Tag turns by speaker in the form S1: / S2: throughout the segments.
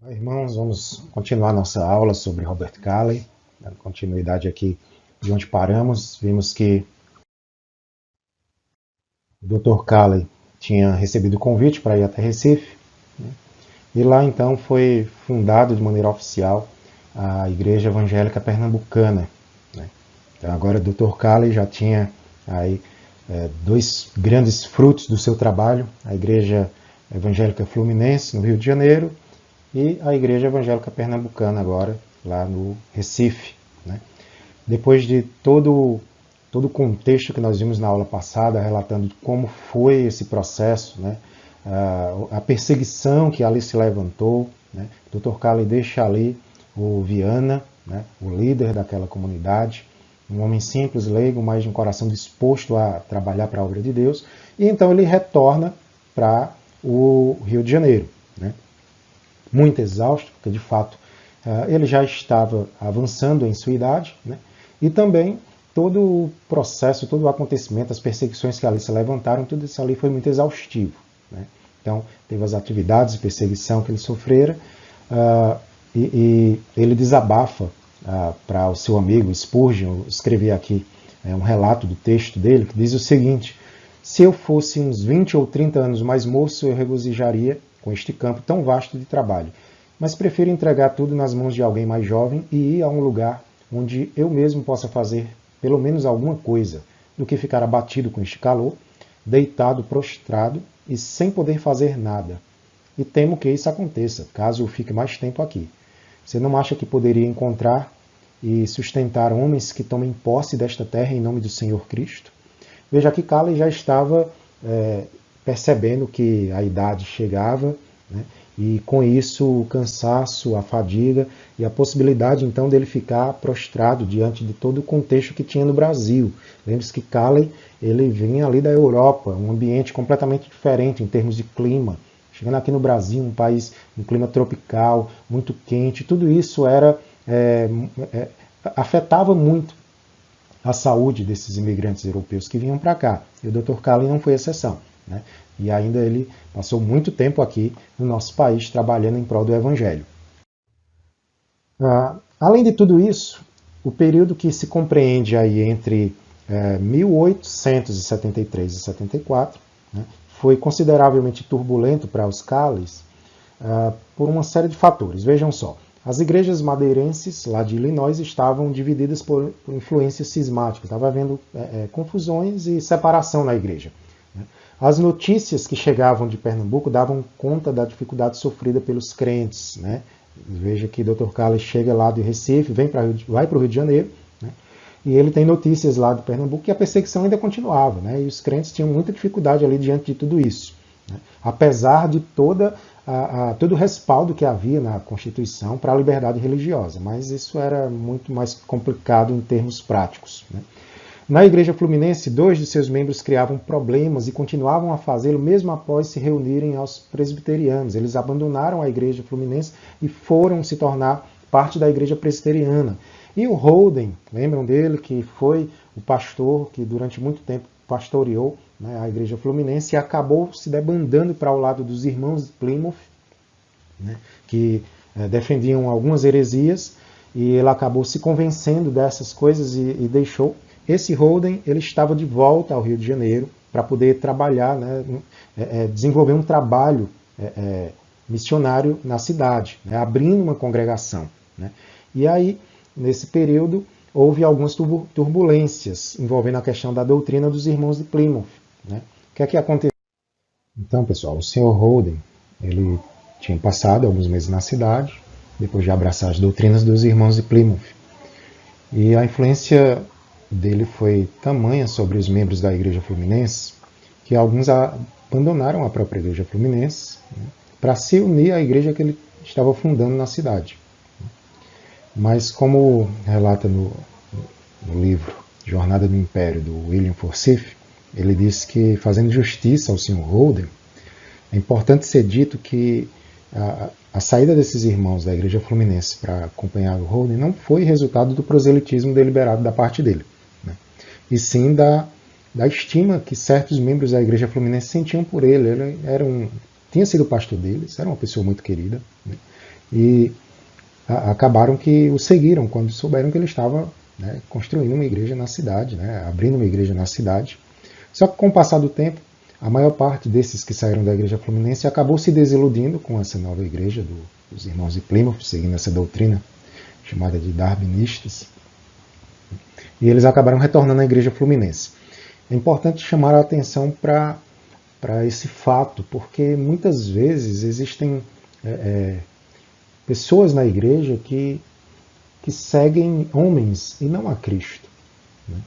S1: Irmãos, vamos continuar nossa aula sobre Robert Calley, dando continuidade aqui de onde paramos. Vimos que o Dr. Calley tinha recebido o convite para ir até Recife, né? E lá então foi fundado de maneira oficial a Igreja Evangélica Pernambucana, né? Então agora o Dr. Calley já tinha aí dois grandes frutos do seu trabalho: a Igreja Evangélica Fluminense no Rio de Janeiro e a Igreja Evangélica Pernambucana agora lá no Recife, né? Depois de todo o contexto que nós vimos na aula passada, relatando como foi esse processo, né? A perseguição que ali se levantou, né? O Dr. Calley deixa ali o Viana, né? O líder daquela comunidade, um homem simples, leigo, mas de um coração disposto a trabalhar para a obra de Deus, e então ele retorna para o Rio de Janeiro, né? Muito exausto, porque de fato ele já estava avançando em sua idade, né? E também todo o processo, todo o acontecimento, as perseguições que ali se levantaram, tudo isso ali foi muito exaustivo, né? Então, teve as atividades de perseguição que ele sofrera, e ele desabafa para o seu amigo Spurgeon. Eu escrevi aqui um relato do texto dele, que diz o seguinte: se eu fosse uns 20 ou 30 anos mais moço, eu regozijaria com este campo tão vasto de trabalho, mas prefiro entregar tudo nas mãos de alguém mais jovem e ir a um lugar onde eu mesmo possa fazer pelo menos alguma coisa, do que ficar abatido com este calor, deitado, prostrado e sem poder fazer nada. E temo que isso aconteça, caso eu fique mais tempo aqui. Você não acha que poderia encontrar e sustentar homens que tomem posse desta terra em nome do Senhor Cristo? Veja que Calley já estava percebendo que a idade chegava, né? E com isso o cansaço, a fadiga e a possibilidade então dele ficar prostrado diante de todo o contexto que tinha no Brasil. Lembre-se que Calley ele vinha ali da Europa, um ambiente completamente diferente em termos de clima. Chegando aqui no Brasil, um país, um clima tropical, muito quente, tudo isso afetava muito a saúde desses imigrantes europeus que vinham para cá. E o Dr. Calley não foi exceção, né? E ainda ele passou muito tempo aqui no nosso país trabalhando em prol do Evangelho. Além de tudo isso, o período que se compreende aí entre 1873 e 74, né, foi consideravelmente turbulento para os Calleys por uma série de fatores. Vejam só, as igrejas madeirenses lá de Illinois estavam divididas por influências cismáticas, estava havendo confusões e separação na igreja. As notícias que chegavam de Pernambuco davam conta da dificuldade sofrida pelos crentes, né? Veja que Dr. Calley chega lá de Recife, vai para o Rio de Janeiro, né? E ele tem notícias lá de Pernambuco que a perseguição ainda continuava, né? E os crentes tinham muita dificuldade ali diante de tudo isso, né? Apesar de todo o respaldo que havia na Constituição para a liberdade religiosa, mas isso era muito mais complicado em termos práticos, né? Na Igreja Fluminense, 2 de seus membros criavam problemas e continuavam a fazê-lo mesmo após se reunirem aos presbiterianos. Eles abandonaram a Igreja Fluminense e foram se tornar parte da Igreja Presbiteriana. E o Holden, lembram dele, que foi o pastor que durante muito tempo pastoreou, né, a Igreja Fluminense, e acabou se debandando para o lado dos irmãos de Plymouth, né, que defendiam algumas heresias, e ele acabou se convencendo dessas coisas e deixou. Esse Holden ele estava de volta ao Rio de Janeiro para poder trabalhar, né, desenvolver um trabalho missionário na cidade, né, abrindo uma congregação, né. E aí, nesse período, houve algumas turbulências envolvendo a questão da doutrina dos irmãos de Plymouth, né. O que é que aconteceu? Então, pessoal, o Sr. Holden ele tinha passado alguns meses na cidade, depois de abraçar as doutrinas dos irmãos de Plymouth. E a influência dele foi tamanha sobre os membros da Igreja Fluminense que alguns abandonaram a própria Igreja Fluminense, né, para se unir à igreja que ele estava fundando na cidade. Mas como relata no livro Jornada do Império, do William Forsyth, ele disse que, fazendo justiça ao Sr. Holden, é importante ser dito que a saída desses irmãos da Igreja Fluminense para acompanhar o Holden não foi resultado do proselitismo deliberado da parte dele, né? E sim da estima que certos membros da Igreja Fluminense sentiam por ele. Ele tinha sido pastor deles, era uma pessoa muito querida, né? E acabaram que o seguiram quando souberam que ele estava, né, construindo uma igreja na cidade, né, abrindo uma igreja na cidade. Só que com o passar do tempo, a maior parte desses que saíram da Igreja Fluminense acabou se desiludindo com essa nova igreja dos irmãos de Plymouth, seguindo essa doutrina chamada de darwinistas, e eles acabaram retornando à Igreja Fluminense. É importante chamar a atenção para esse fato, porque muitas vezes existem pessoas na igreja que seguem homens e não a Cristo, né?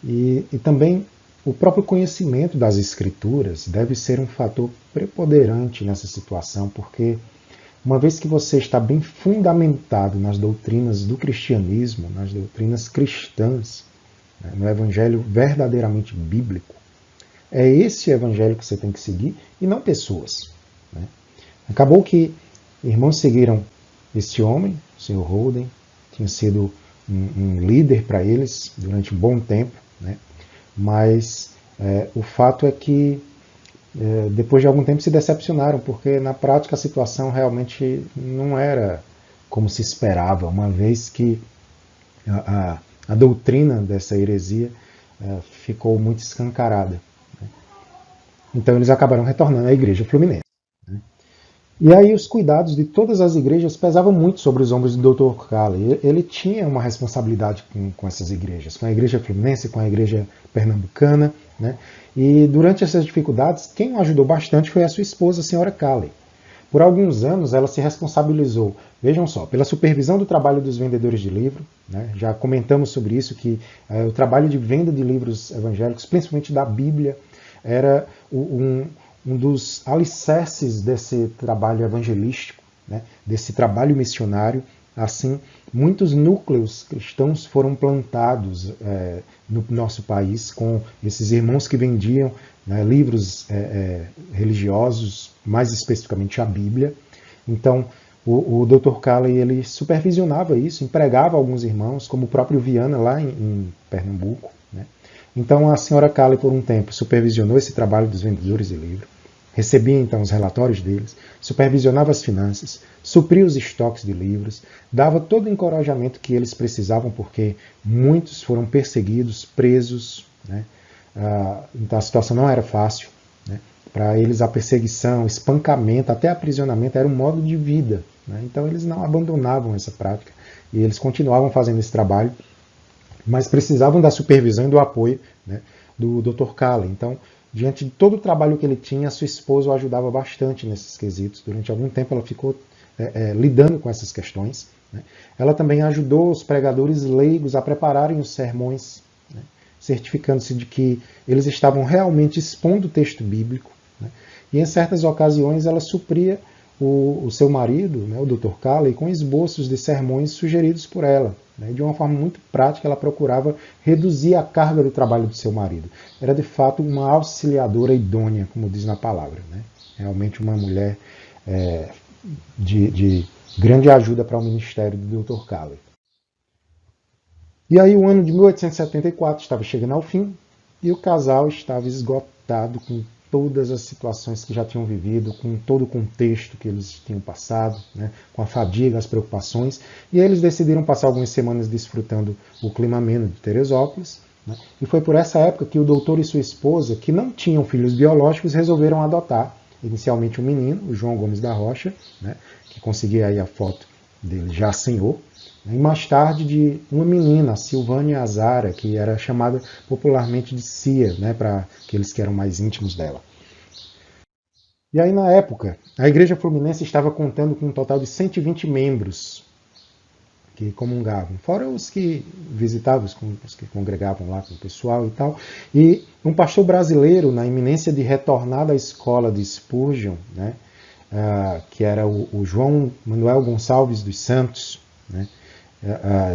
S1: E também o próprio conhecimento das Escrituras deve ser um fator preponderante nessa situação, porque uma vez que você está bem fundamentado nas doutrinas do cristianismo, nas doutrinas cristãs, né, no evangelho verdadeiramente bíblico, é esse evangelho que você tem que seguir e não pessoas, né? Acabou que irmãos seguiram esse homem, o Sr. Holden, tinha sido um líder para eles durante um bom tempo, né? Mas o fato é que depois de algum tempo se decepcionaram, porque na prática a situação realmente não era como se esperava, uma vez que a doutrina dessa heresia ficou muito escancarada, né? Então eles acabaram retornando à Igreja Fluminense, né? E aí os cuidados de todas as igrejas pesavam muito sobre os ombros do Dr. Calley. Ele tinha uma responsabilidade com essas igrejas, com a Igreja Fluminense, com a Igreja Pernambucana, né? E durante essas dificuldades, quem o ajudou bastante foi a sua esposa, a senhora Calley. Por alguns anos, ela se responsabilizou, vejam só, pela supervisão do trabalho dos vendedores de livro, né? Já comentamos sobre isso, que o trabalho de venda de livros evangélicos, principalmente da Bíblia, era um dos alicerces desse trabalho evangelístico, né, desse trabalho missionário. Assim, muitos núcleos cristãos foram plantados no nosso país com esses irmãos que vendiam, né, livros religiosos, mais especificamente a Bíblia. Então, o Dr. Calley, ele supervisionava isso, empregava alguns irmãos, como o próprio Viana, lá em Pernambuco, né? Então, a senhora Calley, por um tempo, supervisionou esse trabalho dos vendedores de livro, recebia então os relatórios deles, supervisionava as finanças, supria os estoques de livros, dava todo o encorajamento que eles precisavam, porque muitos foram perseguidos, presos, né? Então a situação não era fácil, né? Para eles a perseguição, espancamento, até aprisionamento era um modo de vida, né? Então eles não abandonavam essa prática e eles continuavam fazendo esse trabalho, mas precisavam da supervisão e do apoio, né, do Dr. Calley. Então, diante de todo o trabalho que ele tinha, a sua esposa o ajudava bastante nesses quesitos. Durante algum tempo ela ficou lidando com essas questões, né? Ela também ajudou os pregadores leigos a prepararem os sermões, né, certificando-se de que eles estavam realmente expondo o texto bíblico, né? E em certas ocasiões ela supria o seu marido, né, o Dr. Calley, com esboços de sermões sugeridos por ela, né? De uma forma muito prática, ela procurava reduzir a carga do trabalho do seu marido. Era, de fato, uma auxiliadora idônea, como diz na palavra, né? Realmente uma mulher de grande ajuda para o ministério do Dr. Calley. E aí o ano de 1874 estava chegando ao fim e o casal estava esgotado com todas as situações que já tinham vivido, com todo o contexto que eles tinham passado, né, com a fadiga, as preocupações, e eles decidiram passar algumas semanas desfrutando o clima ameno de Teresópolis, né, e foi por essa época que o doutor e sua esposa, que não tinham filhos biológicos, resolveram adotar inicialmente um menino, o João Gomes da Rocha, né, que conseguia aí a foto dele já senhor, e mais tarde de uma menina, Silvânia Azara, que era chamada popularmente de Cia, né, para aqueles que eram mais íntimos dela. E aí, na época, a Igreja Fluminense estava contando com um total de 120 membros que comungavam, fora os que visitavam, os que congregavam lá com o pessoal e tal. E um pastor brasileiro, na iminência de retornar da escola de Spurgeon, né, que era o João Manuel Gonçalves dos Santos, né,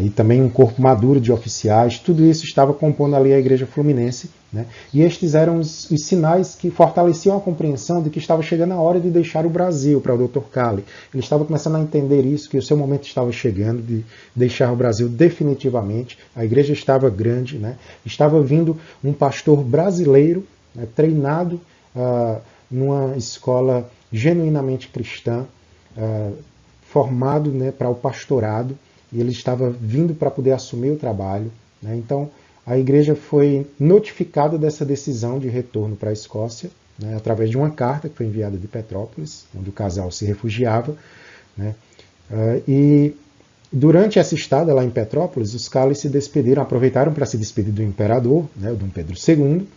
S1: e também um corpo maduro de oficiais, tudo isso estava compondo ali a Igreja Fluminense, né? E estes eram os sinais que fortaleciam a compreensão de que estava chegando a hora de deixar o Brasil para o Dr. Cali. Ele estava começando a entender isso, que o seu momento estava chegando de deixar o Brasil definitivamente. A igreja estava grande, né? Estava vindo um pastor brasileiro, né, treinado numa escola genuinamente cristã, formado, né, para o pastorado, e ele estava vindo para poder assumir o trabalho, né? Então, a igreja foi notificada dessa decisão de retorno para a Escócia, né, através de uma carta que foi enviada de Petrópolis, onde o casal se refugiava, né? E durante essa estada lá em Petrópolis, os Cali se despediram, aproveitaram para se despedir do imperador, né, o Dom Pedro II,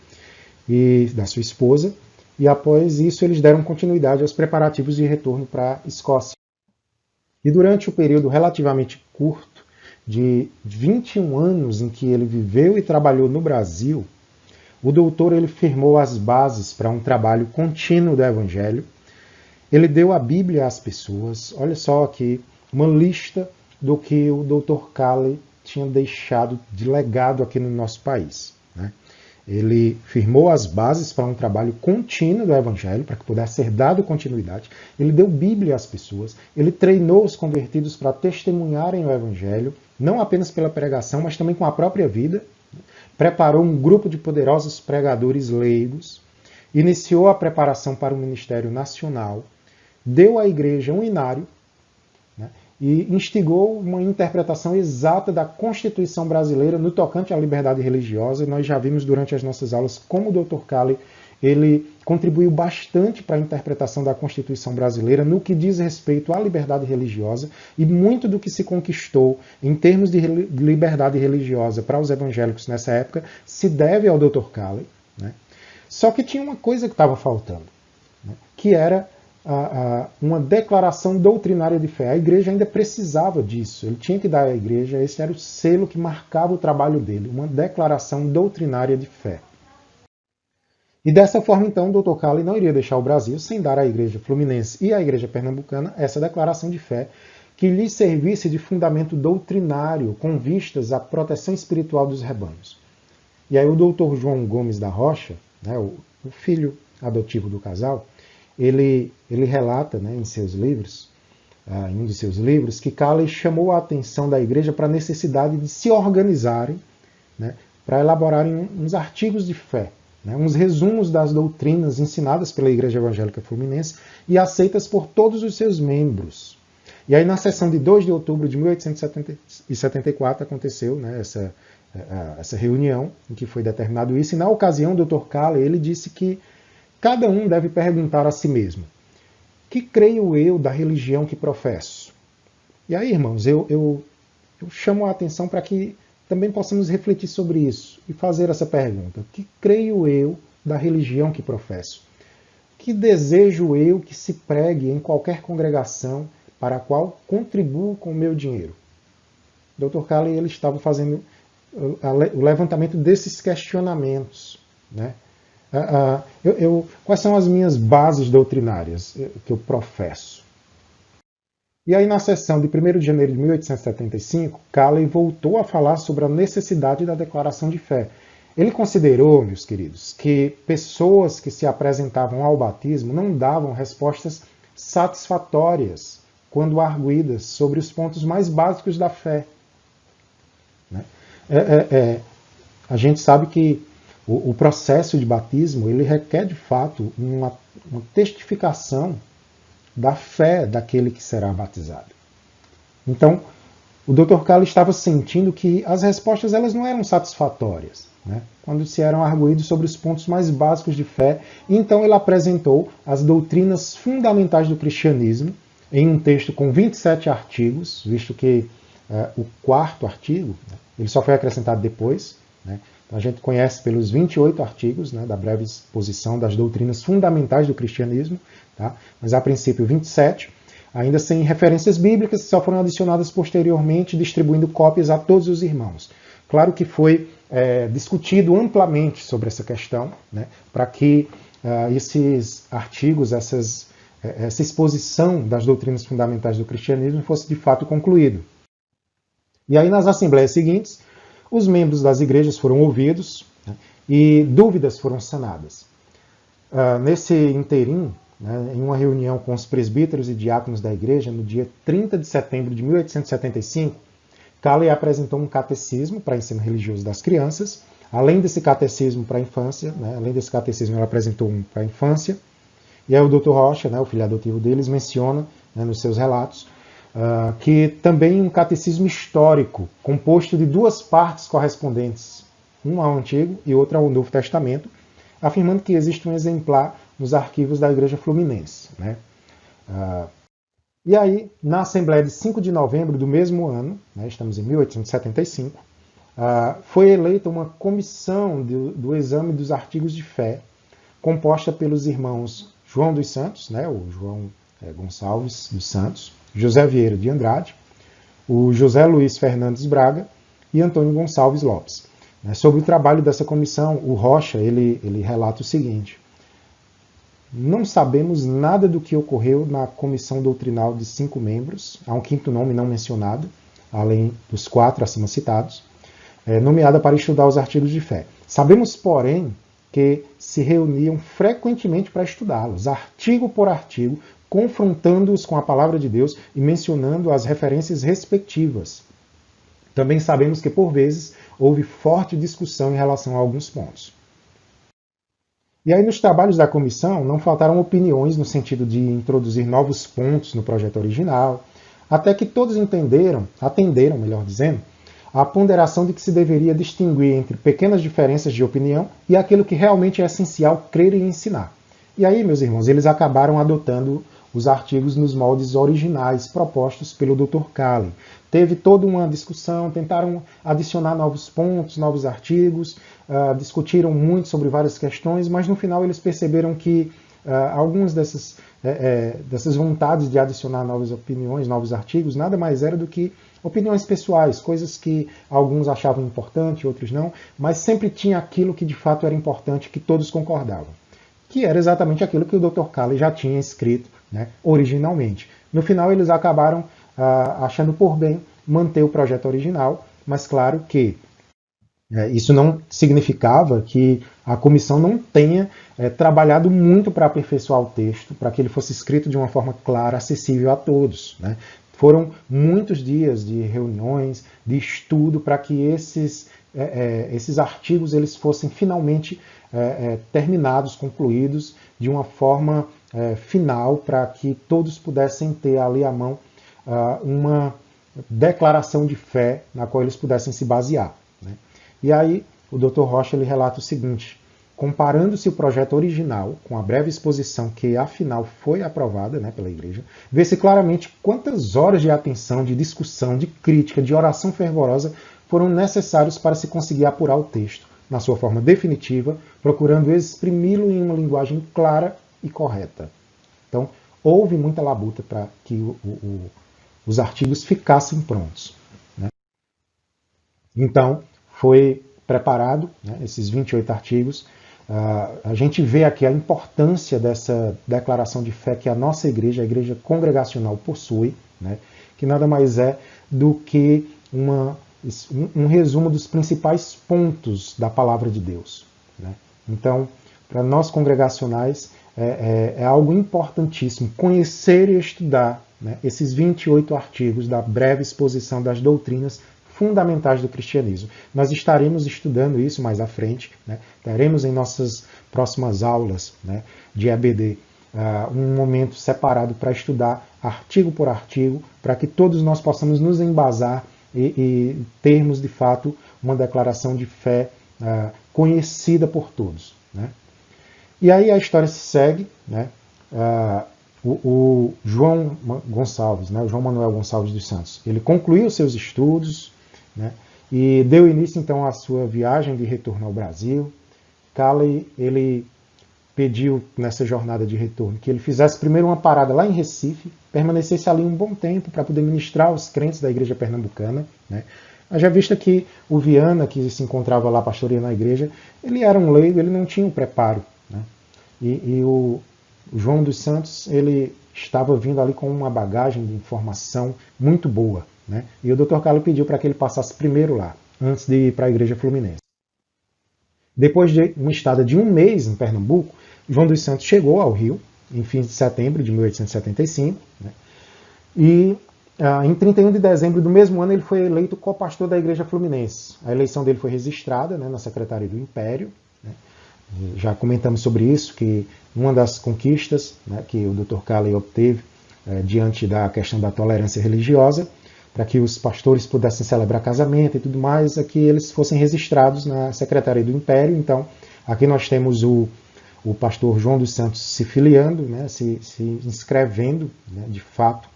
S1: e da sua esposa, e após isso eles deram continuidade aos preparativos de retorno para a Escócia. E durante o período relativamente curto, de 21 anos em que ele viveu e trabalhou no Brasil, o doutor ele firmou as bases para um trabalho contínuo do Evangelho. Ele deu a Bíblia às pessoas. Olha só aqui uma lista do que o Dr. Cali tinha deixado de legado aqui no nosso país, né? Ele firmou as bases para um trabalho contínuo do Evangelho, para que pudesse ser dado continuidade. Ele deu Bíblia às pessoas. Ele treinou os convertidos para testemunharem o Evangelho, não apenas pela pregação, mas também com a própria vida. Preparou um grupo de poderosos pregadores leigos. Iniciou a preparação para o ministério nacional. Deu à igreja um inário, né, e instigou uma interpretação exata da Constituição brasileira no tocante à liberdade religiosa. Nós já vimos durante as nossas aulas como o Dr. Cali ele contribuiu bastante para a interpretação da Constituição brasileira no que diz respeito à liberdade religiosa, e muito do que se conquistou em termos de liberdade religiosa para os evangélicos nessa época se deve ao Dr. Cali, né? Só que tinha uma coisa que estava faltando, né, que era uma declaração doutrinária de fé. A igreja ainda precisava disso. Ele tinha que dar à igreja, esse era o selo que marcava o trabalho dele, uma declaração doutrinária de fé. E dessa forma, então, o Dr. Cali não iria deixar o Brasil sem dar à igreja fluminense e à igreja pernambucana essa declaração de fé que lhe servisse de fundamento doutrinário com vistas à proteção espiritual dos rebanhos. E aí o Dr. João Gomes da Rocha, né, o filho adotivo do casal, ele relata, né, em seus livros, em um de seus livros, que Cali chamou a atenção da igreja para a necessidade de se organizarem, né, para elaborarem uns artigos de fé, né, uns resumos das doutrinas ensinadas pela Igreja Evangélica Fluminense e aceitas por todos os seus membros. E aí na sessão de 2 de outubro de 1874 aconteceu, né, essa reunião em que foi determinado isso, e na ocasião o Dr. Cali ele disse que cada um deve perguntar a si mesmo: que creio eu da religião que professo? E aí, irmãos, eu chamo a atenção para que também possamos refletir sobre isso e fazer essa pergunta: que creio eu da religião que professo? Que desejo eu que se pregue em qualquer congregação para a qual contribuo com o meu dinheiro? O Dr. Cali ele estava fazendo o levantamento desses questionamentos, né? Quais são as minhas bases doutrinárias que eu professo? E aí, na sessão de 1º de janeiro de 1875, Cali voltou a falar sobre a necessidade da declaração de fé. Ele considerou, meus queridos, que pessoas que se apresentavam ao batismo não davam respostas satisfatórias quando arguidas sobre os pontos mais básicos da fé, né? A gente sabe que o processo de batismo ele requer, de fato, uma testificação da fé daquele que será batizado. Então, o Dr. Cali estava sentindo que as respostas elas não eram satisfatórias, né, quando se eram arguídos sobre os pontos mais básicos de fé. Então ele apresentou as doutrinas fundamentais do cristianismo em um texto com 27 artigos, visto que o 4º artigo ele só foi acrescentado depois, né? Então, a gente conhece pelos 28 artigos, né, da breve exposição das doutrinas fundamentais do cristianismo, tá? Mas a princípio 27, ainda sem referências bíblicas, que só foram adicionadas posteriormente, distribuindo cópias a todos os irmãos. Claro que foi discutido amplamente sobre essa questão, né, para que esses artigos, essa exposição das doutrinas fundamentais do cristianismo fosse de fato concluído. E aí nas assembleias seguintes, os membros das igrejas foram ouvidos, né, e dúvidas foram sanadas. Nesse interim, né, em uma reunião com os presbíteros e diáconos da igreja, no dia 30 de setembro de 1875, Calley apresentou um catecismo para ensino religioso das crianças. Além desse catecismo para a infância, né, além desse catecismo, ela apresentou um para a infância. E aí o Dr. Rocha, né, o filho adotivo deles, menciona, né, nos seus relatos que também um catecismo histórico, composto de duas partes correspondentes, uma ao Antigo e outra ao Novo Testamento, afirmando que existe um exemplar nos arquivos da Igreja Fluminense. Né? E aí, na Assembleia de 5 de novembro do mesmo ano, né, estamos em 1875, foi eleita uma comissão do exame dos artigos de fé, composta pelos irmãos João dos Santos, né, o João Gonçalves dos Santos, José Vieira de Andrade, o José Luiz Fernandes Braga e Antônio Gonçalves Lopes. Sobre o trabalho dessa comissão, o Rocha ele relata o seguinte: não sabemos nada do que ocorreu na comissão doutrinal de 5 membros, há um quinto nome não mencionado, além dos 4 acima citados, nomeada para estudar os artigos de fé. Sabemos, porém, que se reuniam frequentemente para estudá-los, artigo por artigo, confrontando-os com a palavra de Deus e mencionando as referências respectivas. Também sabemos que, por vezes, houve forte discussão em relação a alguns pontos. E aí, nos trabalhos da comissão, não faltaram opiniões no sentido de introduzir novos pontos no projeto original, até que todos atenderam, melhor dizendo, a ponderação de que se deveria distinguir entre pequenas diferenças de opinião e aquilo que realmente é essencial crer e ensinar. E aí, meus irmãos, eles acabaram adotando os artigos nos moldes originais propostos pelo Dr. Calley. Teve toda uma discussão, tentaram adicionar novos pontos, novos artigos, discutiram muito sobre várias questões, mas no final eles perceberam que algumas dessas vontades de adicionar novas opiniões, novos artigos, nada mais era do que opiniões pessoais, coisas que alguns achavam importante, outros não, mas sempre tinha aquilo que de fato era importante, que todos concordavam, que era exatamente aquilo que o Dr. Calley já tinha escrito, né, originalmente. No final eles acabaram achando por bem manter o projeto original, mas claro que isso não significava que a comissão não tenha trabalhado muito para aperfeiçoar o texto, para que ele fosse escrito de uma forma clara, acessível a todos. Né? Foram muitos dias de reuniões, de estudo, para que esses artigos eles fossem finalmente terminados, concluídos, de uma forma final, para que todos pudessem ter ali à mão uma declaração de fé na qual eles pudessem se basear. Né? E aí o Dr. Rocha ele relata o seguinte: comparando-se o projeto original com a breve exposição que afinal foi aprovada, né, pela Igreja, vê-se claramente quantas horas de atenção, de discussão, de crítica, de oração fervorosa foram necessários para se conseguir apurar o texto na sua forma definitiva, procurando exprimi-lo em uma linguagem clara e correta. Então, houve muita labuta para que os artigos ficassem prontos. Né? Então, foi preparado, né, esses 28 artigos. A gente vê aqui a importância dessa declaração de fé que a nossa igreja, a igreja congregacional, possui, né, que nada mais é do que um resumo dos principais pontos da palavra de Deus. Né? Então, para nós congregacionais, é algo importantíssimo conhecer e estudar, né, esses 28 artigos da breve exposição das doutrinas fundamentais do cristianismo. Nós estaremos estudando isso mais à frente, né? Teremos em nossas próximas aulas, né, de EBD um momento separado para estudar artigo por artigo, para que todos nós possamos nos embasar e termos de fato uma declaração de fé conhecida por todos. Né? E aí a história se segue, né? O João Gonçalves, né, o João Manuel Gonçalves dos Santos, ele concluiu seus estudos, né, e deu início então à sua viagem de retorno ao Brasil. Calley ele pediu nessa jornada de retorno que ele fizesse primeiro uma parada lá em Recife, permanecesse ali um bom tempo para poder ministrar aos crentes da igreja pernambucana. Né? Já vista que o Viana, que se encontrava lá pastoreando a igreja, ele era um leigo, ele não tinha o preparo. Né? E o João dos Santos, ele estava vindo ali com uma bagagem de informação muito boa. Né? E o Dr. Calley pediu para que ele passasse primeiro lá, antes de ir para a igreja fluminense. Depois de uma estada de um mês em Pernambuco, João dos Santos chegou ao Rio, em fins de setembro de 1875, né? E em 31 de dezembro do mesmo ano ele foi eleito co-pastor da Igreja Fluminense. A eleição dele foi registrada, né, na Secretaria do Império. Né? Já comentamos sobre isso, que uma das conquistas, né, que o Dr. Calley obteve diante da questão da tolerância religiosa, para que os pastores pudessem celebrar casamento e tudo mais, é que eles fossem registrados na Secretaria do Império. Então, aqui nós temos o pastor João dos Santos se filiando, né, se inscrevendo, né, de fato,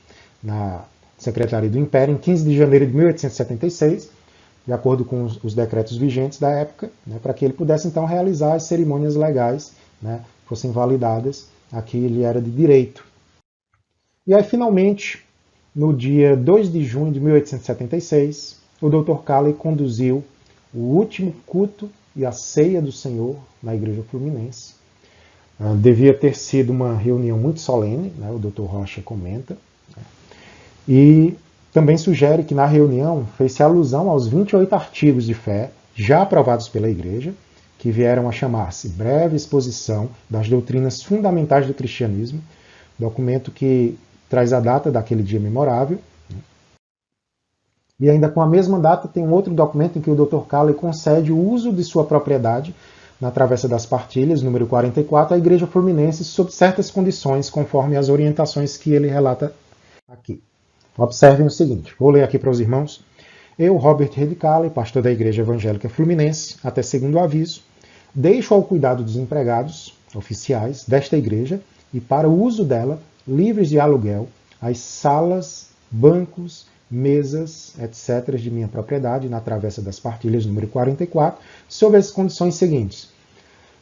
S1: na Secretaria do Império, em 15 de janeiro de 1876, de acordo com os decretos vigentes da época, né, para que ele pudesse, então, realizar as cerimônias legais, né, fossem validadas, aqui ele era de direito. E aí, finalmente, no dia 2 de junho de 1876, o Dr. Calley conduziu o último culto e a ceia do Senhor na Igreja Fluminense. Devia ter sido uma reunião muito solene, né, o Dr. Rocha comenta, e também sugere que na reunião fez-se alusão aos 28 artigos de fé já aprovados pela Igreja, que vieram a chamar-se Breve Exposição das Doutrinas Fundamentais do Cristianismo, documento que traz a data daquele dia memorável. E ainda com a mesma data tem um outro documento em que o Dr. Calley concede o uso de sua propriedade na Travessa das Partilhas, número 44, à Igreja Fluminense, sob certas condições, conforme as orientações que ele relata aqui. Observem o seguinte, vou ler aqui para os irmãos. Eu, Robert Reid Calley, pastor da Igreja Evangélica Fluminense, até segundo aviso, deixo ao cuidado dos empregados oficiais desta igreja e para o uso dela, livres de aluguel, as salas, bancos, mesas, etc. de minha propriedade na Travessa das Partilhas, número 44, sob as condições seguintes.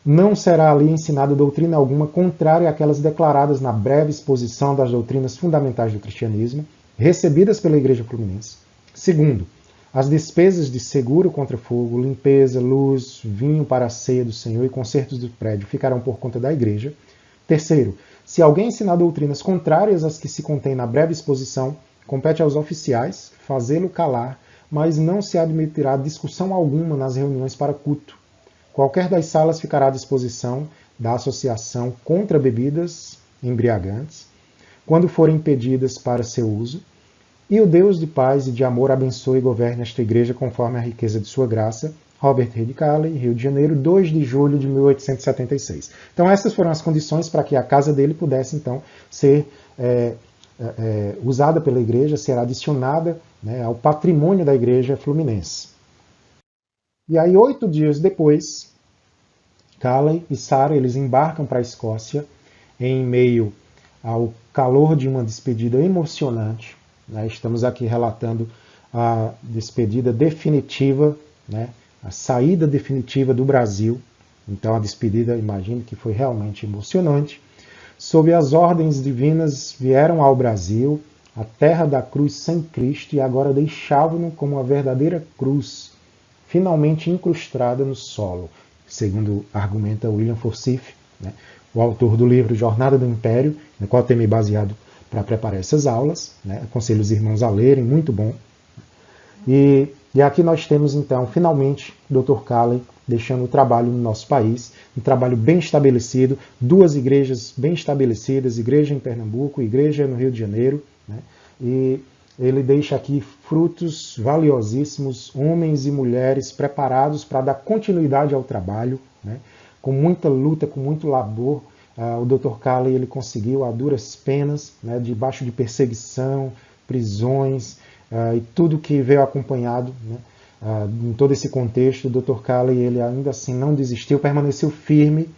S1: Não será ali ensinada doutrina alguma contrária àquelas declaradas na breve exposição das doutrinas fundamentais do cristianismo, recebidas pela Igreja Fluminense. Segundo, as despesas de seguro contra fogo, limpeza, luz, vinho para a ceia do Senhor e consertos do prédio ficarão por conta da Igreja. Terceiro, se alguém ensinar doutrinas contrárias às que se contém na breve exposição, compete aos oficiais fazê-lo calar, mas não se admitirá discussão alguma nas reuniões para culto. Qualquer das salas ficará à disposição da Associação contra Bebidas Embriagantes, quando forem pedidas para seu uso, e o Deus de paz e de amor abençoe e governe esta igreja conforme a riqueza de sua graça. Robert Reid Calley, Rio de Janeiro, 2 de julho de 1876. Então essas foram as condições para que a casa dele pudesse então ser usada pela igreja, ser adicionada, né, ao patrimônio da Igreja Fluminense. E aí 8 dias depois, Calley e Sarah eles embarcam para a Escócia em meio ao calor de uma despedida emocionante. Né? Estamos aqui relatando a despedida definitiva, né? A saída definitiva do Brasil. Então a despedida, imagino que foi realmente emocionante. Sob as ordens divinas vieram ao Brasil, a terra da cruz sem Cristo, e agora deixavam-no como uma verdadeira cruz, finalmente incrustada no solo, segundo argumenta William Forsyth, né? O autor do livro Jornada do Império, no qual eu tenho me baseado para preparar essas aulas, né? Aconselho os irmãos a lerem, muito bom. E aqui nós temos, então, finalmente, o Dr. Calley deixando o trabalho no nosso país, um trabalho bem estabelecido, 2 igrejas bem estabelecidas, igreja em Pernambuco, igreja no Rio de Janeiro, né? E ele deixa aqui frutos valiosíssimos, homens e mulheres preparados para dar continuidade ao trabalho, né? Com muita luta, com muito labor. O Dr. Calley ele conseguiu, a duras penas, né, debaixo de perseguição, prisões, e tudo que veio acompanhado, né, em todo esse contexto. O Dr. Calley ele ainda assim não desistiu, permaneceu firme,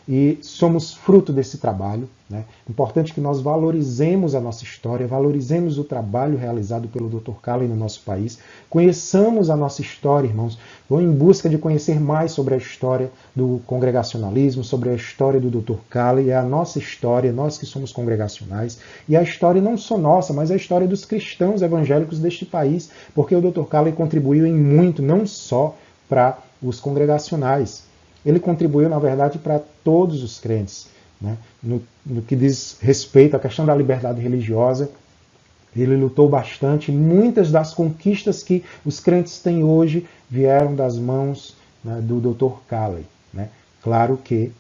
S1: e somos fruto desse trabalho, né? Importante que nós valorizemos a nossa história, valorizemos o trabalho realizado pelo Dr. Calley no nosso país, conheçamos a nossa história, irmãos, vão em busca de conhecer mais sobre a história do congregacionalismo, sobre a história do Dr. Calley, é a nossa história, nós que somos congregacionais, e a história não só nossa, mas a história dos cristãos evangélicos deste país, porque o Dr. Calley contribuiu em muito, não só para os congregacionais, ele contribuiu, na verdade, para todos os crentes, né? No que diz respeito à questão da liberdade religiosa, ele lutou bastante. Muitas das conquistas que os crentes têm hoje vieram das mãos né, do Dr. Calley, né? Claro que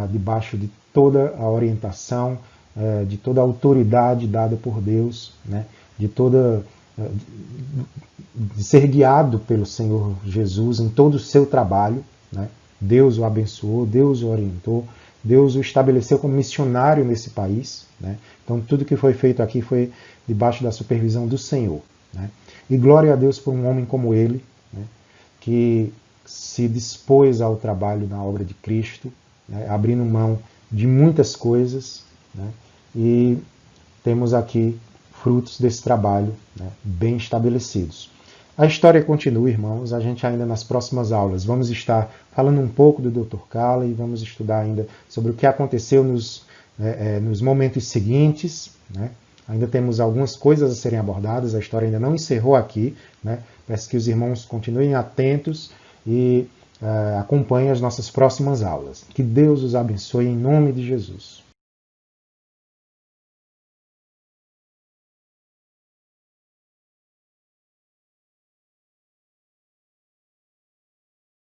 S1: debaixo de toda a orientação, de toda a autoridade dada por Deus, né? De ser guiado pelo Senhor Jesus em todo o seu trabalho, né? Deus o abençoou, Deus o orientou, Deus o estabeleceu como missionário nesse país, né? Então tudo que foi feito aqui foi debaixo da supervisão do Senhor, né? E glória a Deus por um homem como ele, né? Que se dispôs ao trabalho na obra de Cristo, né? Abrindo mão de muitas coisas, né? E temos aqui frutos desse trabalho, né? Bem estabelecidos. A história continua, irmãos, a gente ainda nas próximas aulas vamos estar falando um pouco do Dr. Calley, vamos estudar ainda sobre o que aconteceu nos momentos seguintes, né? Ainda temos algumas coisas a serem abordadas, a história ainda não encerrou aqui, né? Peço que os irmãos continuem atentos e acompanhem as nossas próximas aulas. Que Deus os abençoe em nome de Jesus.